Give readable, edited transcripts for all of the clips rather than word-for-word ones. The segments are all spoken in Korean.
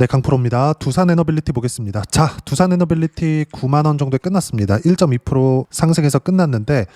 네, 강프로입니다. 두산 에너빌리티 보겠습니다. 자, 두산 에너빌리티 9만 원 정도에 끝났습니다. 1.2% 상승해서 끝났는데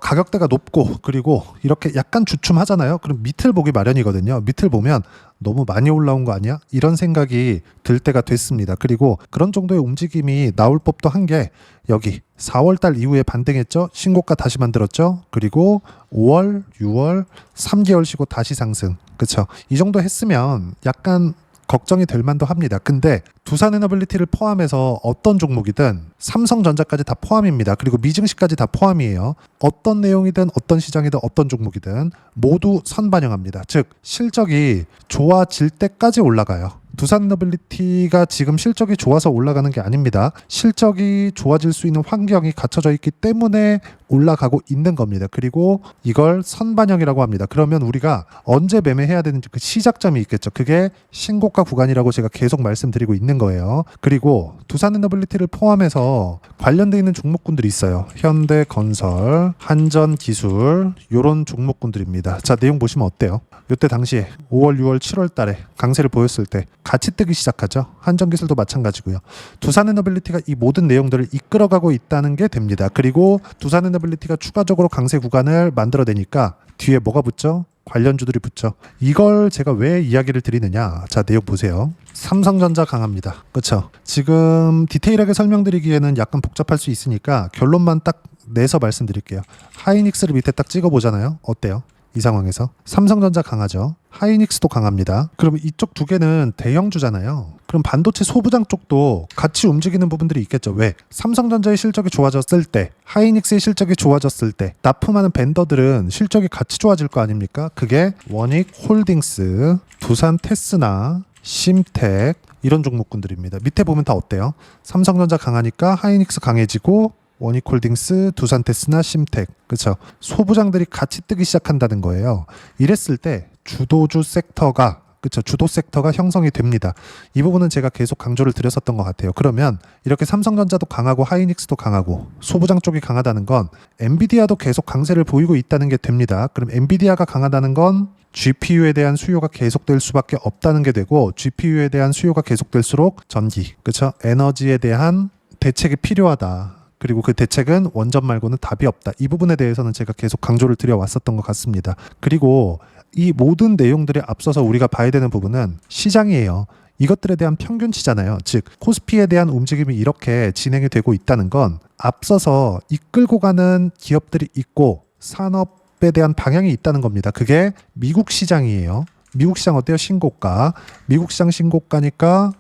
가격대가 높고 그리고 이렇게 약간 주춤하잖아요. 그럼 밑을 보기 마련이거든요. 밑을 보면 너무 많이 올라온 거 아니야? 이런 생각이 들 때가 됐습니다. 그리고 그런 정도의 움직임이 나올 법도 한 게 여기 4월달 이후에 반등했죠. 신고가 다시 만들었죠. 그리고 5월, 6월, 3개월 쉬고 다시 상승. 그렇죠? 이 정도 했으면 약간 걱정이 될 만도 합니다. 근데 두산 에너빌리티를 포함해서 어떤 종목이든 삼성전자까지 다 포함입니다. 그리고 미증시까지 다 포함이에요. 어떤 내용이든 어떤 시장이든 어떤 종목이든 모두 선반영합니다. 즉 실적이 좋아질 때까지 올라가요. 두산 에너빌리티가 지금 실적이 좋아서 올라가는 게 아닙니다. 실적이 좋아질 수 있는 환경이 갖춰져 있기 때문에 올라가고 있는 겁니다. 그리고 이걸 선반영이라고 합니다. 그러면 우리가 언제 매매해야 되는지 그 시작점이 있겠죠. 그게 신고가 구간이라고 제가 계속 말씀드리고 있는 거예요. 그리고 두산 에너빌리티를 포함해서 관련돼 있는 종목군들이 있어요. 현대건설, 한전기술 이런 종목군들입니다. 자, 내용 보시면 어때요? 이때 당시에 5월, 6월, 7월 달에 강세를 보였을 때 같이 뜨기 시작하죠. 한전기술도 마찬가지고요. 두산 에너빌리티가 이 모든 내용들을 이끌어가고 있다는 게 됩니다. 그리고 두산 에너빌리티가 추가적으로 강세 구간을 만들어내니까 뒤에 뭐가 붙죠? 관련주들이 붙죠. 이걸 제가 왜 이야기를 드리느냐? 자, 내용 보세요. 삼성전자 강합니다. 그렇죠? 지금 디테일하게 설명드리기에는 약간 복잡할 수 있으니까 결론만 딱 내서 말씀드릴게요. 하이닉스를 밑에 딱 찍어보잖아요. 어때요? 이 상황에서 삼성전자 강하죠. 하이닉스도 강합니다. 그러면 이쪽 두 개는 대형주잖아요. 그럼 반도체 소부장 쪽도 같이 움직이는 부분들이 있겠죠. 왜? 삼성전자의 실적이 좋아졌을 때, 하이닉스의 실적이 좋아졌을 때 납품하는 벤더들은 실적이 같이 좋아질 거 아닙니까? 그게 원익홀딩스, 두산 테스나, 심텍 이런 종목군들입니다. 밑에 보면 다 어때요? 삼성전자 강하니까 하이닉스 강해지고 원익홀딩스, 두산테스나, 심텍, 그렇죠? 소부장들이 같이 뜨기 시작한다는 거예요. 이랬을 때 주도주 섹터가, 그렇죠? 주도 섹터가 형성이 됩니다. 이 부분은 제가 계속 강조를 드렸었던 것 같아요. 그러면 이렇게 삼성전자도 강하고 하이닉스도 강하고 소부장 쪽이 강하다는 건 엔비디아도 계속 강세를 보이고 있다는 게 됩니다. 그럼 엔비디아가 강하다는 건 GPU에 대한 수요가 계속될 수밖에 없다는 게 되고 GPU에 대한 수요가 계속될수록 전기, 그렇죠? 에너지에 대한 대책이 필요하다. 그리고 그 대책은 원전 말고는 답이 없다. 이 부분에 대해서는 제가 계속 강조를 드려왔었던 것 같습니다. 그리고 이 모든 내용들에 앞서서 우리가 봐야 되는 부분은 시장이에요. 이것들에 대한 평균치잖아요. 즉 코스피에 대한 움직임이 이렇게 진행이 되고 있다는 건 앞서서 이끌고 가는 기업들이 있고 산업에 대한 방향이 있다는 겁니다. 그게 미국 시장이에요. 미국 시장 어때요? 신고가. 미국 시장 신고가니까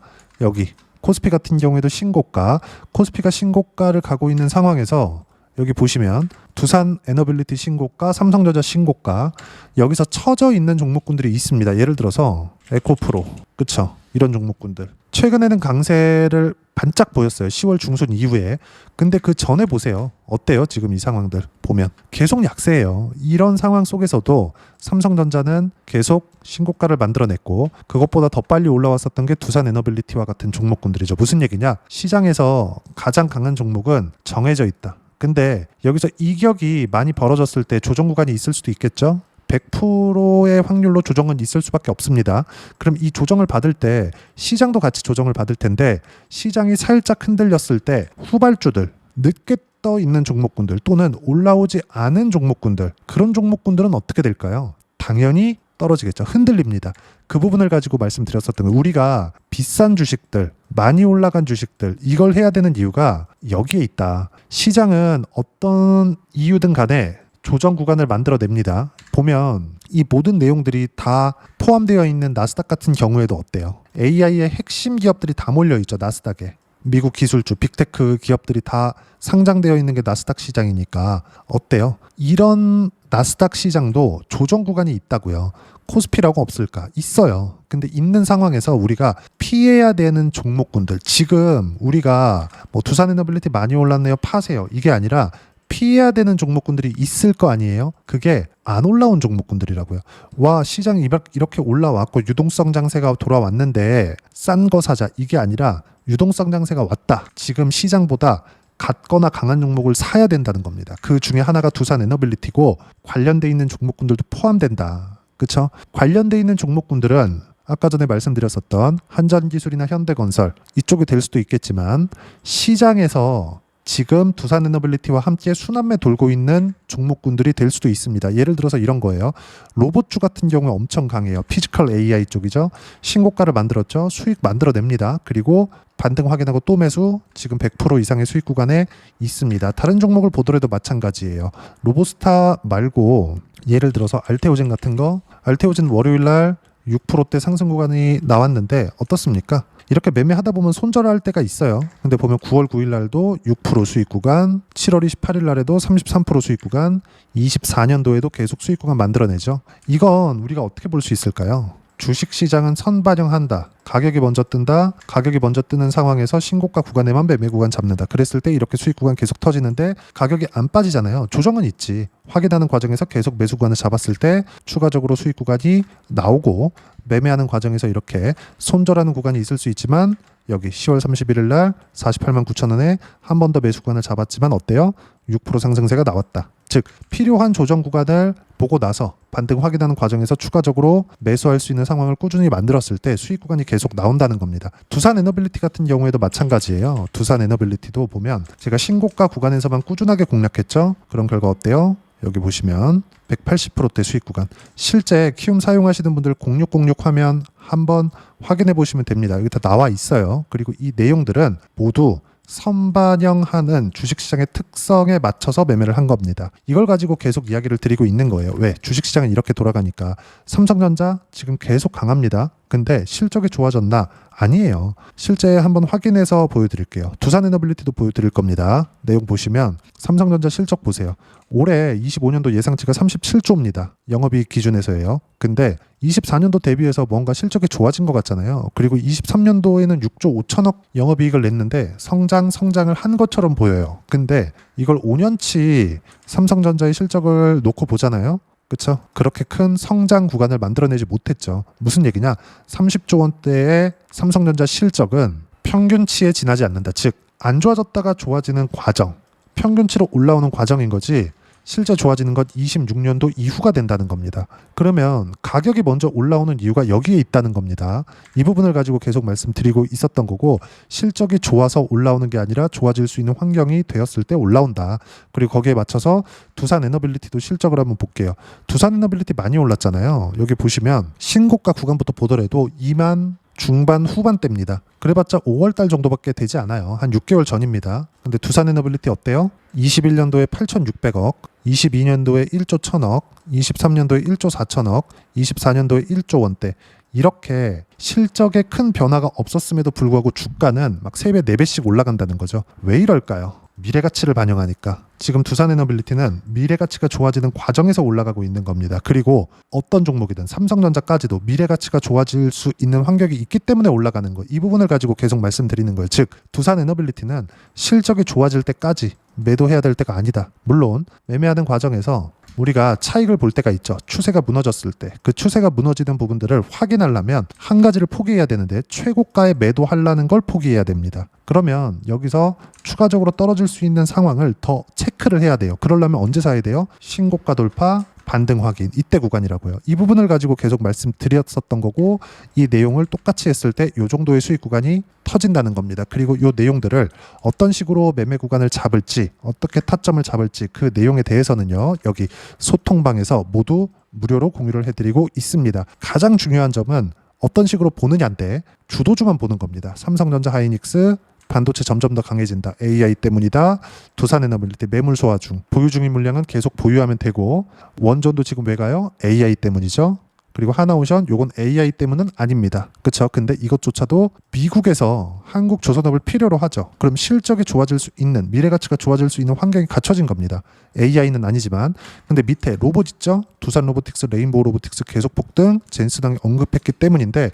여기 코스피 같은 경우에도 신고가, 코스피가 신고가를 가고 있는 상황에서 여기 보시면 두산 에너빌리티 신고가, 삼성전자 신고가, 여기서 처져 있는 종목군들이 있습니다. 예를 들어서 에코프로, 그쵸? 이런 종목군들. 최근에는 강세를 반짝 보였어요. 10월 중순 이후에. 근데 그 전에 보세요. 어때요? 지금 이 상황들 보면 계속 약세예요. 이런 상황 속에서도 삼성전자는 계속 신고가를 만들어냈고 그것보다 더 빨리 올라왔었던 게 두산 에너빌리티와 같은 종목군들이죠. 무슨 얘기냐? 시장에서 가장 강한 종목은 정해져 있다. 근데 여기서 이격이 많이 벌어졌을 때 조정 구간이 있을 수도 있겠죠? 100%의 확률로 조정은 있을 수밖에 없습니다. 그럼 이 조정을 받을 때 시장도 같이 조정을 받을 텐데 시장이 살짝 흔들렸을 때 후발주들, 늦게 떠 있는 종목군들 또는 올라오지 않은 종목군들, 그런 종목군들은 어떻게 될까요? 당연히 떨어지겠죠. 흔들립니다. 그 부분을 가지고 말씀드렸었던 거, 우리가 비싼 주식들, 많이 올라간 주식들, 이걸 해야 되는 이유가 여기에 있다. 시장은 어떤 이유든 간에 조정 구간을 만들어냅니다. 보면 이 모든 내용들이 다 포함되어 있는 나스닥 같은 경우에도 어때요? AI의 핵심 기업들이 다 몰려있죠. 나스닥에. 미국 기술주, 빅테크 기업들이 다 상장되어 있는 게 나스닥 시장이니까 어때요? 이런 나스닥 시장도 조정 구간이 있다고요. 코스피라고 없을까? 있어요. 근데 있는 상황에서 우리가 피해야 되는 종목군들, 지금 우리가 뭐 두산에너빌리티 많이 올랐네요, 파세요, 이게 아니라 피해야 되는 종목군들이 있을 거 아니에요? 그게 안 올라온 종목군들이라고요. 와, 시장이 이렇게 올라왔고 유동성 장세가 돌아왔는데 싼 거 사자, 이게 아니라 유동성 장세가 왔다. 지금 시장보다 같거나 강한 종목을 사야 된다는 겁니다. 그 중에 하나가 두산 에너빌리티고 관련돼 있는 종목군들도 포함된다. 그렇죠? 관련돼 있는 종목군들은 아까 전에 말씀드렸었던 한전기술이나 현대건설 이쪽이 될 수도 있겠지만 시장에서 지금 두산에너빌리티와 함께 순환매 돌고 있는 종목군들이 될 수도 있습니다. 예를 들어서 이런 거예요. 로봇주 같은 경우에 엄청 강해요. 피지컬 AI 쪽이죠. 신고가를 만들었죠. 수익 만들어냅니다. 그리고 반등 확인하고 또 매수, 지금 100% 이상의 수익 구간에 있습니다. 다른 종목을 보더라도 마찬가지예요. 로보스타 말고 예를 들어서 알테오젠 같은 거, 알테오젠 월요일날 6%대 상승 구간이 나왔는데 어떻습니까? 이렇게 매매하다 보면 손절할 때가 있어요. 근데 보면 9월 9일 날도 6% 수익 구간, 7월 28일 날에도 33% 수익 구간, 24년도에도 계속 수익 구간 만들어내죠. 이건 우리가 어떻게 볼 수 있을까요? 주식시장은 선반영한다. 가격이 먼저 뜬다. 가격이 먼저 뜨는 상황에서 신고가 구간에만 매매 구간 잡는다. 그랬을 때 이렇게 수익 구간 계속 터지는데 가격이 안 빠지잖아요. 조정은 있지. 확인하는 과정에서 계속 매수 구간을 잡았을 때 추가적으로 수익 구간이 나오고 매매하는 과정에서 이렇게 손절하는 구간이 있을 수 있지만 여기 10월 31일 날 48만 9천 원에 한 번 더 매수 구간을 잡았지만 어때요? 6% 상승세가 나왔다. 즉 필요한 조정 구간을 보고 나서 반등 확인하는 과정에서 추가적으로 매수할 수 있는 상황을 꾸준히 만들었을 때 수익 구간이 계속 나온다는 겁니다. 두산에너빌리티 같은 경우에도 마찬가지예요. 두산에너빌리티도 보면 제가 신고가 구간에서만 꾸준하게 공략했죠. 그런 결과 어때요? 여기 보시면 180%대 수익 구간. 실제 키움 사용하시는 분들 0606 화면 한번 확인해 보시면 됩니다. 여기 다 나와 있어요. 그리고 이 내용들은 모두 선반영하는 주식시장의 특성에 맞춰서 매매를 한 겁니다. 이걸 가지고 계속 이야기를 드리고 있는 거예요. 왜? 주식시장은 이렇게 돌아가니까. 삼성전자 지금 계속 강합니다. 근데 실적이 좋아졌나? 아니에요. 실제 한번 확인해서 보여드릴게요. 두산에너빌리티도 보여드릴 겁니다. 내용 보시면 삼성전자 실적 보세요. 올해 25년도 예상치가 37조입니다. 영업이익 기준에서예요. 근데 24년도 대비해서 뭔가 실적이 좋아진 것 같잖아요. 그리고 23년도에는 6조 5천억 영업이익을 냈는데 성장을 한 것처럼 보여요. 근데 이걸 5년치 삼성전자의 실적을 놓고 보잖아요. 그렇죠? 그렇게 큰 성장 구간을 만들어내지 못했죠. 무슨 얘기냐? 30조 원대의 삼성전자 실적은 평균치에 지나지 않는다. 즉, 안 좋아졌다가 좋아지는 과정, 평균치로 올라오는 과정인 거지 실제 좋아지는 건 26년도 이후가 된다는 겁니다. 그러면 가격이 먼저 올라오는 이유가 여기에 있다는 겁니다. 이 부분을 가지고 계속 말씀드리고 있었던 거고 실적이 좋아서 올라오는 게 아니라 좋아질 수 있는 환경이 되었을 때 올라온다. 그리고 거기에 맞춰서 두산에너빌리티도 실적을 한번 볼게요. 두산에너빌리티 많이 올랐잖아요. 여기 보시면 신고가 구간부터 보더라도 2만 중반 후반대입니다. 그래봤자 5월달 정도밖에 되지 않아요. 한 6개월 전입니다. 근데 두산에너빌리티 어때요? 21년도에 8,600억, 22년도에 1조 1,000억, 23년도에 1조 4천억, 24년도에 1조 원대. 이렇게 실적에 큰 변화가 없었음에도 불구하고 주가는 막 3배, 4배씩 올라간다는 거죠. 왜 이럴까요? 미래 가치를 반영하니까. 지금 두산에너빌리티는 미래 가치가 좋아지는 과정에서 올라가고 있는 겁니다. 그리고 어떤 종목이든 삼성전자까지도 미래 가치가 좋아질 수 있는 환경이 있기 때문에 올라가는 거. 이 부분을 가지고 계속 말씀드리는 거예요. 즉 두산에너빌리티는 실적이 좋아질 때까지 매도해야 될 때가 아니다. 물론 매매하는 과정에서 우리가 차익을 볼 때가 있죠. 추세가 무너졌을 때 그 추세가 무너지는 부분들을 확인하려면 한 가지를 포기해야 되는데 최고가에 매도하려는 걸 포기해야 됩니다. 그러면 여기서 추가적으로 떨어질 수 있는 상황을 더 체크를 해야 돼요. 그러려면 언제 사야 돼요? 신고가 돌파, 반등 확인, 이때 구간이라고요. 이 부분을 가지고 계속 말씀드렸었던 거고 이 내용을 똑같이 했을 때 이 정도의 수익 구간이 터진다는 겁니다. 그리고 이 내용들을 어떤 식으로 매매 구간을 잡을지 어떻게 타점을 잡을지 그 내용에 대해서는요. 여기 소통방에서 모두 무료로 공유를 해드리고 있습니다. 가장 중요한 점은 어떤 식으로 보느냐인데 주도주만 보는 겁니다. 삼성전자, 하이닉스, 반도체 점점 더 강해진다. AI 때문이다. 두산에너빌리티 매물 소화 중. 보유 중인 물량은 계속 보유하면 되고 원전도 지금 왜 가요? AI 때문이죠. 그리고 하나오션 요건 AI 때문은 아닙니다. 그렇죠? 근데 이것조차도 미국에서 한국 조선업을 필요로 하죠. 그럼 실적이 좋아질 수 있는 미래 가치가 좋아질 수 있는 환경이 갖춰진 겁니다. AI는 아니지만 근데 밑에 로봇 있죠? 두산 로보틱스, 레인보우 로보틱스 계속 폭등, 젠스당이 언급했기 때문인데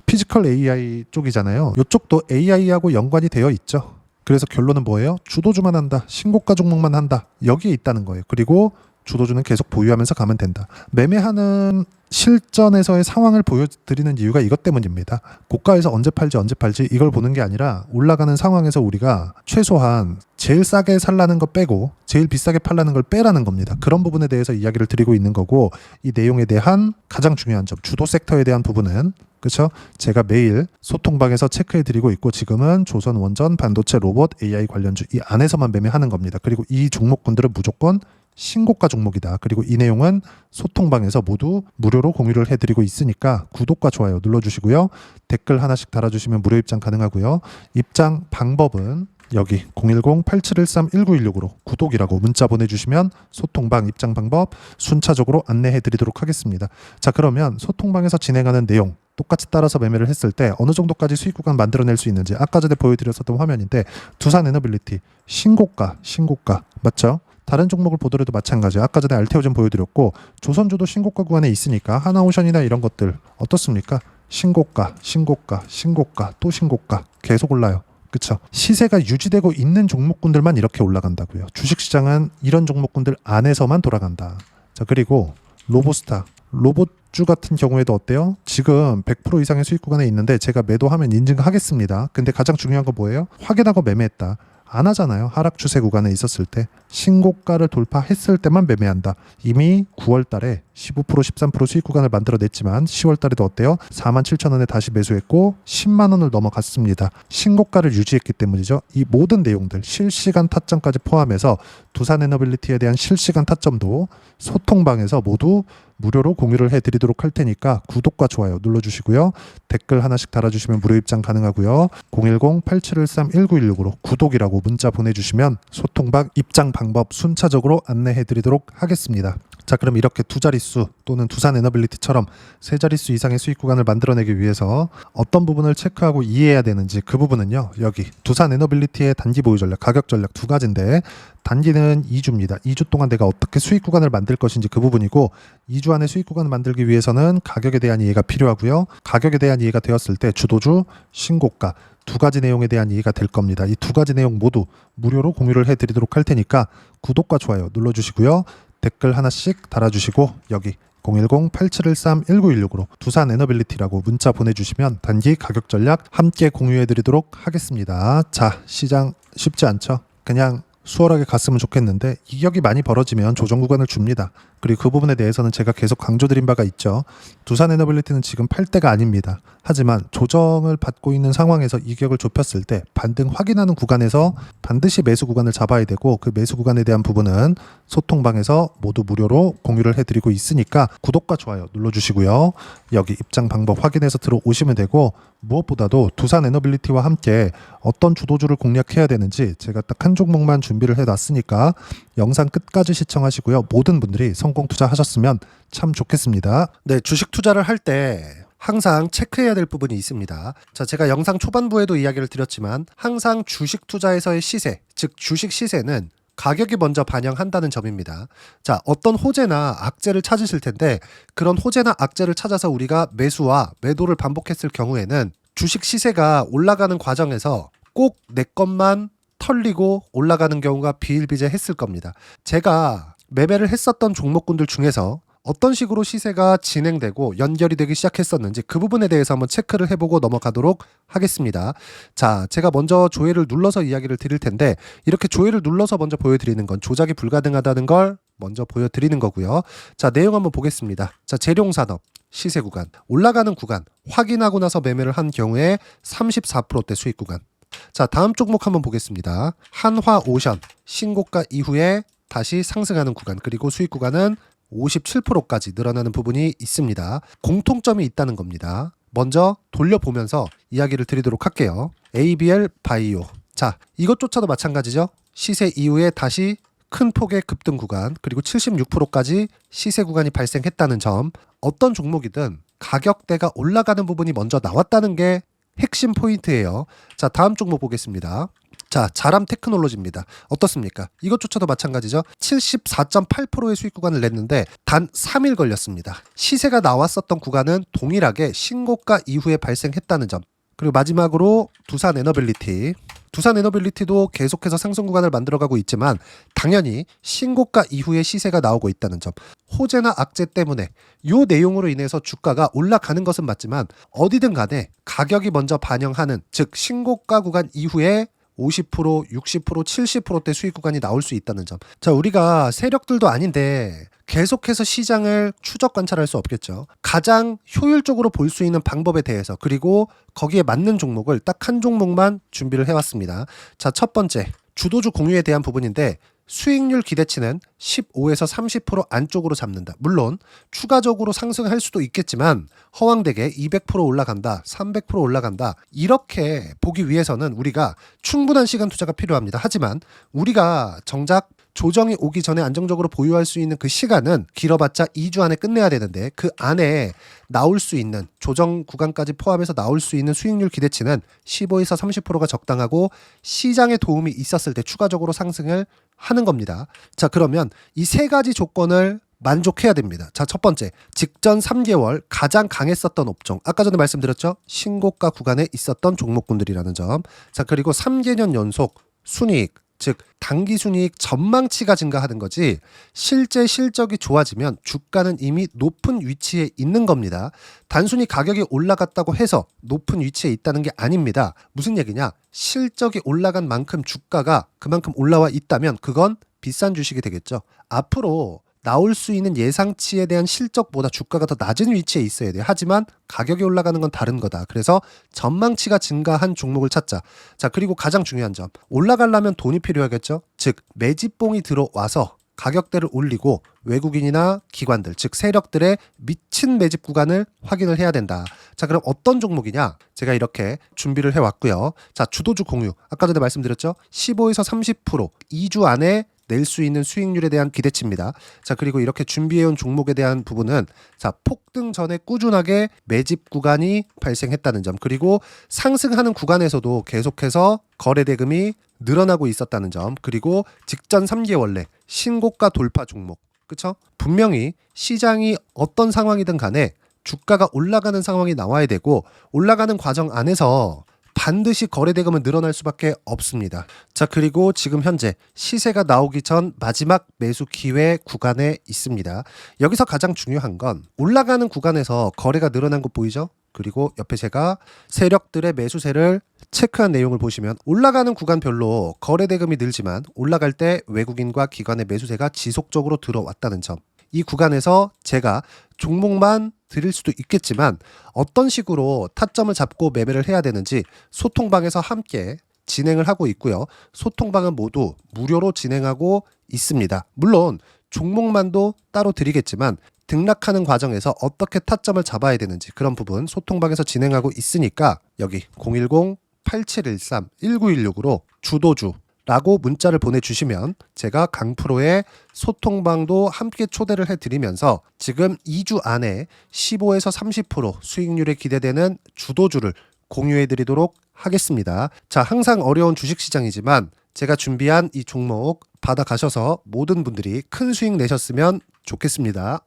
피지컬 AI 쪽이잖아요. 이쪽도 AI하고 연관이 되어 있죠. 그래서 결론은 뭐예요? 주도주만 한다. 신고가 종목만 한다. 여기에 있다는 거예요. 그리고 주도주는 계속 보유하면서 가면 된다. 매매하는 실전에서의 상황을 보여드리는 이유가 이것 때문입니다. 고가에서 언제 팔지 이걸 보는 게 아니라 올라가는 상황에서 우리가 최소한 제일 싸게 살라는 거 빼고 제일 비싸게 팔라는 걸 빼라는 겁니다. 그런 부분에 대해서 이야기를 드리고 있는 거고, 이 내용에 대한 가장 중요한 점, 주도 섹터에 대한 부분은 그렇죠? 제가 매일 소통방에서 체크해 드리고 있고, 지금은 조선원전, 반도체, 로봇, AI 관련주 이 안에서만 매매하는 겁니다. 그리고 이 종목군들은 무조건 신고가 종목이다. 그리고 이 내용은 소통방에서 모두 무료로 공유를 해드리고 있으니까 구독과 좋아요 눌러주시고요. 댓글 하나씩 달아주시면 무료 입장 가능하고요. 입장 방법은 여기 010-8713-1916으로 구독이라고 문자 보내주시면 소통방 입장 방법 순차적으로 안내해드리도록 하겠습니다. 자, 그러면 소통방에서 진행하는 내용 똑같이 따라서 매매를 했을 때 어느 정도까지 수익 구간 만들어낼 수 있는지 아까 전에 보여드렸었던 화면인데, 두산에너빌리티 신고가 맞죠? 다른 종목을 보더라도 마찬가지. 아까 전에 알테오젠 보여드렸고, 조선주도 신고가 구간에 있으니까 하나오션이나 이런 것들 어떻습니까? 신고가 또 신고가 계속 올라요. 그쵸? 시세가 유지되고 있는 종목군들만 이렇게 올라간다고요. 주식시장은 이런 종목군들 안에서만 돌아간다. 자, 그리고 로보스타 로봇주 같은 경우에도 어때요? 지금 100% 이상의 수익 구간에 있는데 제가 매도하면 인증하겠습니다. 근데 가장 중요한 거 뭐예요? 확인하고 매매했다. 안 하잖아요. 하락 추세 구간에 있었을 때 신고가를 돌파했을 때만 매매한다. 이미 9월 달에 15% 13% 수익 구간을 만들어냈지만 10월 달에도 어때요? 47,000원에 다시 매수했고 10만 원을 넘어갔습니다. 신고가를 유지했기 때문이죠. 이 모든 내용들 실시간 타점까지 포함해서 두산에너빌리티에 대한 실시간 타점도 소통방에서 모두 무료로 공유를 해드리도록 할 테니까 구독과 좋아요 눌러주시고요. 댓글 하나씩 달아주시면 무료 입장 가능하고요. 010-8713-1916으로 구독이라고 문자 보내주시면 소통방 입장 방법 순차적으로 안내해드리도록 하겠습니다. 자, 그럼 이렇게 두 자릿수 또는 두산에너빌리티처럼 세 자릿수 이상의 수익 구간을 만들어내기 위해서 어떤 부분을 체크하고 이해해야 되는지, 그 부분은요, 여기 두산에너빌리티의 단기 보유 전략, 가격 전략 두 가지인데, 단기는 2주입니다. 2주 동안 내가 어떻게 수익 구간을 만들 것인지 그 부분이고, 2주 안에 수익 구간을 만들기 위해서는 가격에 대한 이해가 필요하고요. 가격에 대한 이해가 되었을 때 주도주, 신고가 두 가지 내용에 대한 이해가 될 겁니다. 이 두 가지 내용 모두 무료로 공유를 해드리도록 할 테니까 구독과 좋아요 눌러주시고요. 댓글 하나씩 달아주시고 여기 010-8713-1916으로 두산에너빌리티라고 문자 보내주시면 단기 가격 전략 함께 공유해드리도록 하겠습니다. 자, 시장 쉽지 않죠? 그냥 수월하게 갔으면 좋겠는데 이격이 많이 벌어지면 조정 구간을 줍니다. 그리고 그 부분에 대해서는 제가 계속 강조드린 바가 있죠. 두산에너빌리티는 지금 팔 때가 아닙니다. 하지만 조정을 받고 있는 상황에서 이격을 좁혔을 때 반등 확인하는 구간에서 반드시 매수 구간을 잡아야 되고, 그 매수 구간에 대한 부분은 소통방에서 모두 무료로 공유를 해드리고 있으니까 구독과 좋아요 눌러주시고요. 여기 입장 방법 확인해서 들어오시면 되고, 무엇보다도 두산에너빌리티와 함께 어떤 주도주를 공략해야 되는지 제가 딱 한 종목만 준비를 해놨으니까 영상 끝까지 시청하시고요. 모든 분들이 성공 투자하셨으면 참 좋겠습니다. 네, 주식 투자를 할 때 항상 체크해야 될 부분이 있습니다. 자, 제가 영상 초반부에도 이야기를 드렸지만 항상 주식 투자에서의 시세, 즉 주식 시세는 가격이 먼저 반영한다는 점입니다. 자, 어떤 호재나 악재를 찾으실 텐데, 그런 호재나 악재를 찾아서 우리가 매수와 매도를 반복했을 경우에는 주식 시세가 올라가는 과정에서 꼭 내 것만 털리고 올라가는 경우가 비일비재했을 겁니다. 제가 매매를 했었던 종목군들 중에서 어떤 식으로 시세가 진행되고 연결이 되기 시작했었는지 그 부분에 대해서 한번 체크를 해보고 넘어가도록 하겠습니다. 자, 제가 먼저 조회를 눌러서 이야기를 드릴 텐데, 이렇게 조회를 눌러서 먼저 보여드리는 건 조작이 불가능하다는 걸 먼저 보여드리는 거고요. 자, 내용 한번 보겠습니다. 자, 재룡산업 시세 구간, 올라가는 구간 확인하고 나서 매매를 한 경우에 34%대 수익 구간. 자, 다음 종목 한번 보겠습니다. 한화오션 신고가 이후에 다시 상승하는 구간, 그리고 수익 구간은 57%까지 늘어나는 부분이 있습니다. 공통점이 있다는 겁니다. 먼저 돌려보면서 이야기를 드리도록 할게요. ABL 바이오. 자, 이것조차도 마찬가지죠. 시세 이후에 다시 큰 폭의 급등 구간, 그리고 76%까지 시세 구간이 발생했다는 점. 어떤 종목이든 가격대가 올라가는 부분이 먼저 나왔다는 게 핵심 포인트예요. 자, 다음 종목 보겠습니다. 자, 자람 테크놀로지입니다. 어떻습니까? 이것조차도 마찬가지죠. 74.8%의 수익 구간을 냈는데 단 3일 걸렸습니다. 시세가 나왔었던 구간은 동일하게 신고가 이후에 발생했다는 점. 그리고 마지막으로 두산에너빌리티 두산 에너빌리티도 계속해서 상승 구간을 만들어가고 있지만 당연히 신고가 이후에 시세가 나오고 있다는 점, 호재나 악재 때문에 이 내용으로 인해서 주가가 올라가는 것은 맞지만 어디든 간에 가격이 먼저 반영하는, 즉 신고가 구간 이후에 50%, 60%, 70%대 수익 구간이 나올 수 있다는 점. 자, 우리가 세력들도 아닌데 계속해서 시장을 추적 관찰할 수 없겠죠. 가장 효율적으로 볼 수 있는 방법에 대해서, 그리고 거기에 맞는 종목을 딱 한 종목만 준비를 해왔습니다. 자, 첫 번째 주도주 공유에 대한 부분인데, 수익률 기대치는 15에서 30% 안쪽으로 잡는다. 물론 추가적으로 상승할 수도 있겠지만 허황되게 200% 올라간다, 300% 올라간다, 이렇게 보기 위해서는 우리가 충분한 시간 투자가 필요합니다. 하지만 우리가 정작 조정이 오기 전에 안정적으로 보유할 수 있는 그 시간은 길어봤자 2주 안에 끝내야 되는데, 그 안에 나올 수 있는 조정 구간까지 포함해서 나올 수 있는 수익률 기대치는 15에서 30%가 적당하고 시장에 도움이 있었을 때 추가적으로 상승을 하는 겁니다. 자, 그러면 이 세 가지 조건을 만족해야 됩니다. 자, 첫 번째, 직전 3개월 가장 강했었던 업종, 아까 전에 말씀드렸죠? 신고가 구간에 있었던 종목군들이라는 점. 자, 그리고 3개년 연속 순이익, 즉 단기 순이익 전망치가 증가하는 거지, 실제 실적이 좋아지면 주가는 이미 높은 위치에 있는 겁니다. 단순히 가격이 올라갔다고 해서 높은 위치에 있다는 게 아닙니다. 무슨 얘기냐? 실적이 올라간 만큼 주가가 그만큼 올라와 있다면 그건 비싼 주식이 되겠죠. 앞으로 나올 수 있는 예상치에 대한 실적보다 주가가 더 낮은 위치에 있어야 돼요. 하지만 가격이 올라가는 건 다른 거다. 그래서 전망치가 증가한 종목을 찾자. 자, 그리고 가장 중요한 점, 올라가려면 돈이 필요하겠죠. 즉 매집봉이 들어와서 가격대를 올리고 외국인이나 기관들, 즉 세력들의 미친 매집 구간을 확인을 해야 된다. 자, 그럼 어떤 종목이냐? 제가 이렇게 준비를 해왔고요. 자, 주도주 공유, 아까 전에 말씀드렸죠. 15에서 30% 2주 안에 낼 수 있는 수익률에 대한 기대치입니다. 자, 그리고 이렇게 준비해온 종목에 대한 부분은, 자, 폭등 전에 꾸준하게 매집 구간이 발생했다는 점, 그리고 상승하는 구간에서도 계속해서 거래 대금이 늘어나고 있었다는 점, 그리고 직전 3개월 내 신고가 돌파 종목, 그쵸? 분명히 시장이 어떤 상황이든 간에 주가가 올라가는 상황이 나와야 되고, 올라가는 과정 안에서 반드시 거래 대금은 늘어날 수밖에 없습니다. 자, 그리고 지금 현재 시세가 나오기 전 마지막 매수 기회 구간에 있습니다. 여기서 가장 중요한 건 올라가는 구간에서 거래가 늘어난 거 보이죠? 그리고 옆에 제가 세력들의 매수세를 체크한 내용을 보시면 올라가는 구간별로 거래 대금이 늘지만 올라갈 때 외국인과 기관의 매수세가 지속적으로 들어왔다는 점. 이 구간에서 제가 종목만 드릴 수도 있겠지만 어떤 식으로 타점을 잡고 매매를 해야 되는지 소통방에서 함께 진행을 하고 있고요. 소통방은 모두 무료로 진행하고 있습니다. 물론 종목만도 따로 드리겠지만 등락하는 과정에서 어떻게 타점을 잡아야 되는지 그런 부분 소통방에서 진행하고 있으니까 여기 010-8713-1916으로 주도주 라고 문자를 보내주시면 제가 강프로의 소통방도 함께 초대를 해드리면서 지금 2주 안에 15에서 30% 수익률에 기대되는 주도주를 공유해드리도록 하겠습니다. 자, 항상 어려운 주식시장이지만 제가 준비한 이 종목 받아가셔서 모든 분들이 큰 수익 내셨으면 좋겠습니다.